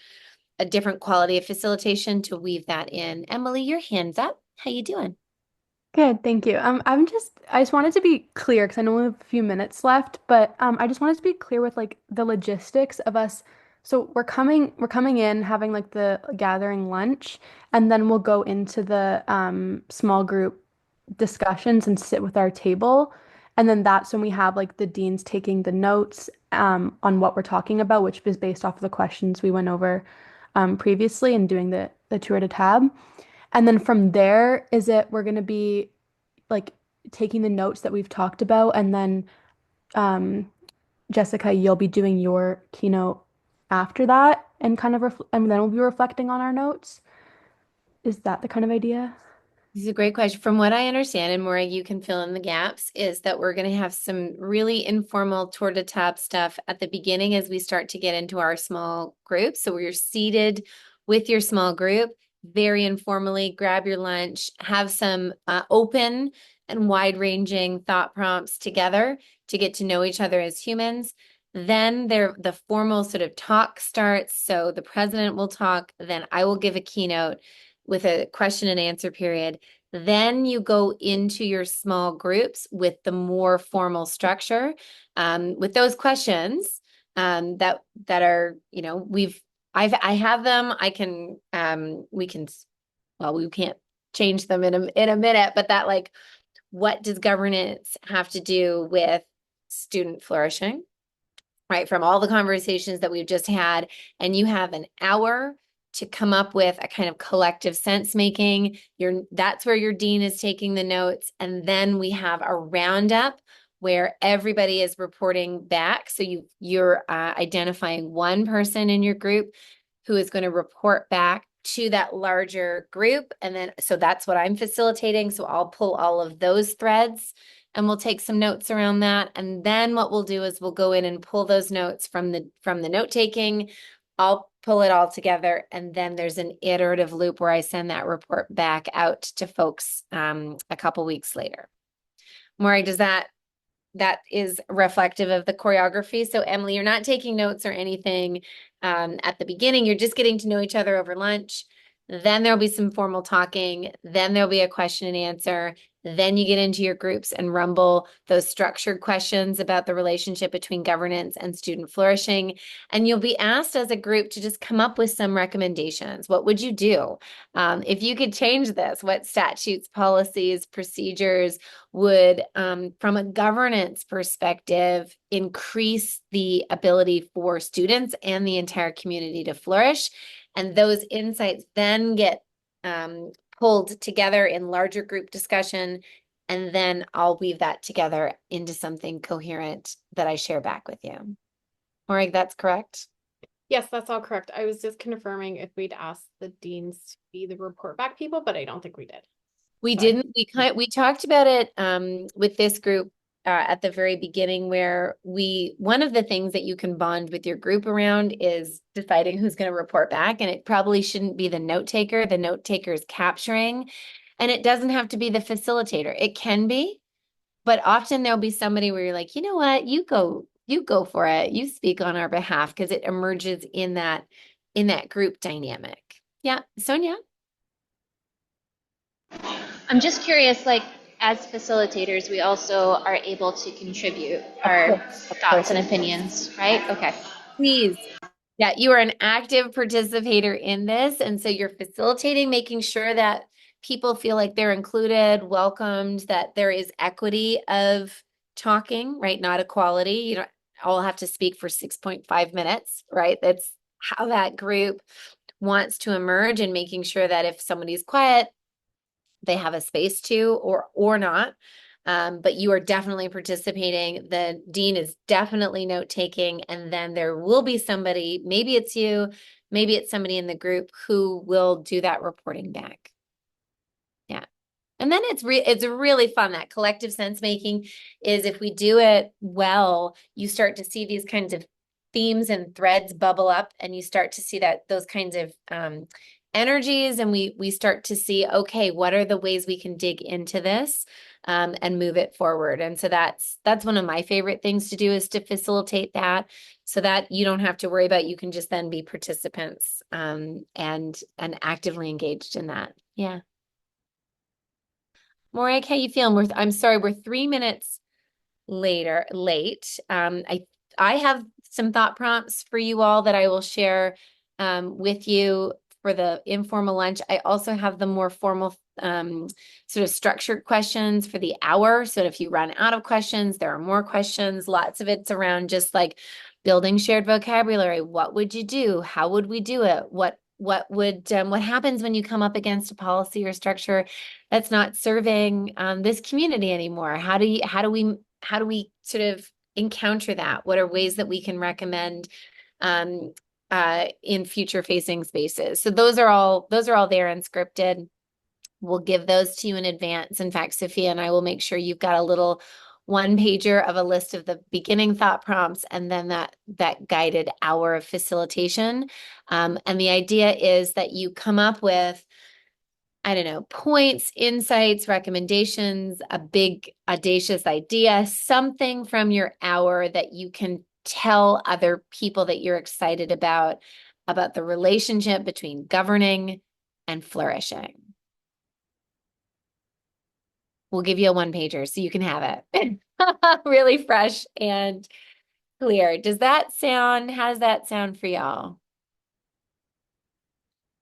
a different quality of facilitation to weave that in. Emily, your hand's up. How you doing? Good, thank you. I just wanted to be clear because I know we have a few minutes left, but I just wanted to be clear with like the logistics of us. So we're coming in, having like the gathering lunch, and then we'll go into the small group discussions and sit with our table. And then that's when we have like the deans taking the notes on what we're talking about, which is based off of the questions we went over previously and doing the tour to tab. And then from there, is it we're going to be like taking the notes that we've talked about, and then um, Jessica, you'll be doing your keynote after that, and kind of and then we'll be reflecting on our notes. Is that the kind of idea? This is a great question. From what I understand, and Maura, you can fill in the gaps, is that we're going to have some really informal tour de table stuff at the beginning as we start to get into our small groups. So we're seated with your small group, very informally, grab your lunch, have some open and wide-ranging thought prompts together to get to know each other as humans. Then the formal sort of talk starts. So the president will talk, then I will give a keynote with a question and answer period. Then you go into your small groups with the more formal structure, with those questions that are, I have them. I can we can well, we can't change them in a minute, but that like, what does governance have to do with student flourishing? Right, from all the conversations that we've just had, and you have an hour to come up with a kind of collective sense making. That's where your dean is taking the notes, and then we have a roundup where everybody is reporting back. So you're identifying one person in your group who is going to report back to that larger group, and then so that's what I'm facilitating. So I'll pull all of those threads and we'll take some notes around that. And then what we'll do is we'll go in and pull those notes from the note taking. I'll pull it all together, and then there's an iterative loop where I send that report back out to folks a couple weeks later. Maury, that is reflective of the choreography? So Emily, you're not taking notes or anything at the beginning. You're just getting to know each other over lunch. Then there'll be some formal talking. Then there'll be a question and answer. Then you get into your groups and rumble those structured questions about the relationship between governance and student flourishing. And you'll be asked as a group to just come up with some recommendations. What would you do if you could change this? What statutes, policies, procedures would, from a governance perspective, increase the ability for students and the entire community to flourish? And those insights then get pulled together in larger group discussion, and then I'll weave that together into something coherent that I share back with you. Morag, that's correct? Yes, that's all correct. I was just confirming if we'd asked the deans to be the report back people, but I don't think we did. We didn't. We talked about it with this group at the very beginning, where one of the things that you can bond with your group around is deciding who's going to report back, and it probably shouldn't be the note taker. The note taker is capturing, and it doesn't have to be the facilitator. It can be, but often there'll be somebody where you're like, you know what, you go for it. You speak on our behalf, because it emerges in that group dynamic. Yeah, Sonia. I'm just curious, like, as facilitators, we also are able to contribute our thoughts and opinions, right? Okay. Please. Yeah, you are an active participator in this. And so you're facilitating, making sure that people feel like they're included, welcomed, that there is equity of talking, right? Not equality. You don't all have to speak for 6.5 minutes, right? That's how that group wants to emerge, and making sure that if somebody's quiet, they have a space to, or not. But you are definitely participating. The dean is definitely note taking, and then there will be somebody, maybe it's you, maybe it's somebody in the group, who will do that reporting back. Yeah. And then it's really fun. That collective sense making is, if we do it well, you start to see these kinds of themes and threads bubble up, and you start to see that those kinds of energies, and we start to see, okay, what are the ways we can dig into this? and move it forward. And so that's one of my favorite things to do, is to facilitate that, so that you don't have to worry about, you can just then be participants and actively engaged in that. Yeah. Morag, how you feeling? I'm sorry, we're 3 minutes late. I have some thought prompts for you all that I will share with you for the informal lunch. I also have the more formal sort of structured questions for the hour. So if you run out of questions, there are more questions. Lots of it's around just like building shared vocabulary. What would you do? How would we do it? What happens when you come up against a policy or structure that's not serving this community anymore? How do we sort of encounter that? What are ways that we can recommend in future facing spaces? So those are all there and scripted. We'll give those to you in advance. In fact, Sophia and I will make sure you've got a little one pager of a list of the beginning thought prompts, and then that guided hour of facilitation. And the idea is that you come up with, I don't know, points, insights, recommendations, a big audacious idea, something from your hour that you can tell other people that you're excited about the relationship between governing and flourishing. We'll give you a one pager so you can have it. Really fresh and clear. How does that sound for y'all?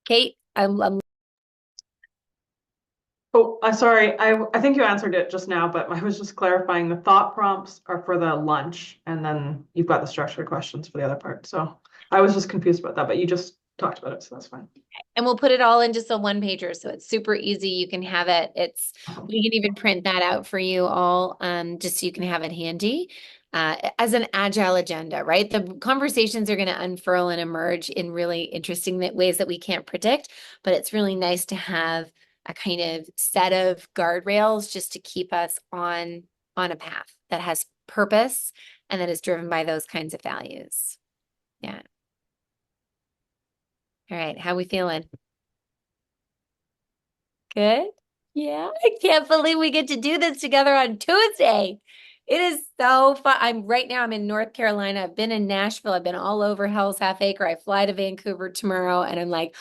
Kate, I'm Oh, sorry. I think you answered it just now, but I was just clarifying the thought prompts are for the lunch, and then you've got the structured questions for the other part. So I was just confused about that, but you just talked about it, so that's fine. And we'll put it all in just a one pager, so it's super easy. You can have it. We can even print that out for you all, just so you can have it handy, as an agile agenda, right? The conversations are going to unfurl and emerge in really interesting ways that we can't predict, but it's really nice to have a kind of set of guardrails just to keep us on a path that has purpose and that is driven by those kinds of values. Yeah. All right, how we feeling? Good. Yeah, I can't believe we get to do this together on Tuesday. It is so fun. I'm in North Carolina. I've been in Nashville. I've been all over Hell's Half Acre. I fly to Vancouver tomorrow, and I'm like,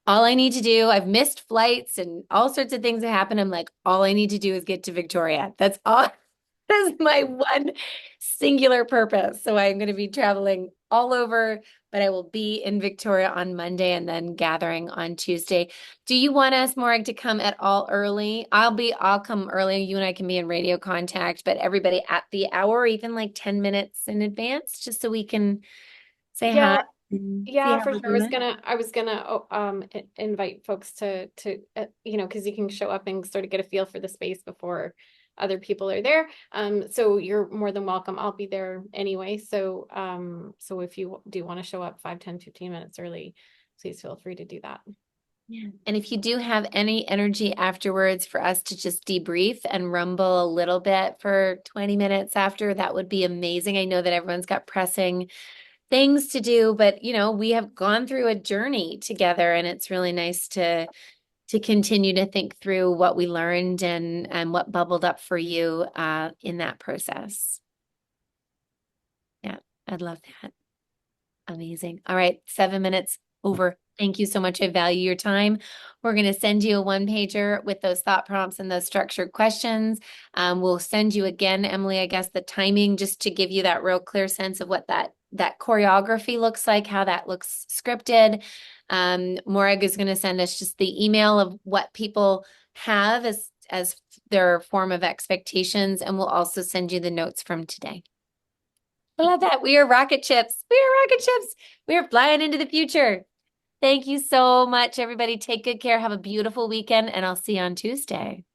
all I need to do, I've missed flights and all sorts of things that happen. I'm like, all I need to do is get to Victoria. That's all. That's my one singular purpose. So I'm going to be traveling all over, but I will be in Victoria on Monday and then gathering on Tuesday. Do you want us, Morag, to come at all early? I'll come early. You and I can be in radio contact, but everybody at the hour, even like 10 minutes in advance, just so we can say hi. Yeah, And see yeah, how for we're sure. doing. I was gonna invite folks to because you can show up and sort of get a feel for the space before other people are there. So you're more than welcome. I'll be there anyway. So so if you do want to show up 5, 10, 15 minutes early, please feel free to do that. Yeah. And if you do have any energy afterwards for us to just debrief and rumble a little bit for 20 minutes after, that would be amazing. I know that everyone's got pressing things to do, but we have gone through a journey together, and it's really nice to continue to think through what we learned and what bubbled up for you in that process. Yeah, I'd love that. Amazing. All right, 7 minutes over. Thank you so much. I value your time. We're going to send you a one pager with those thought prompts and those structured questions. We'll send you again, Emily, I guess the timing, just to give you that real clear sense of what that choreography looks like, how that looks scripted. Morag is going to send us just the email of what people have as their form of expectations, and we'll also send you the notes from today. I love that. We are rocket ships. We are rocket ships. We are flying into the future. Thank you so much, everybody. Take good care. Have a beautiful weekend, and I'll see you on Tuesday.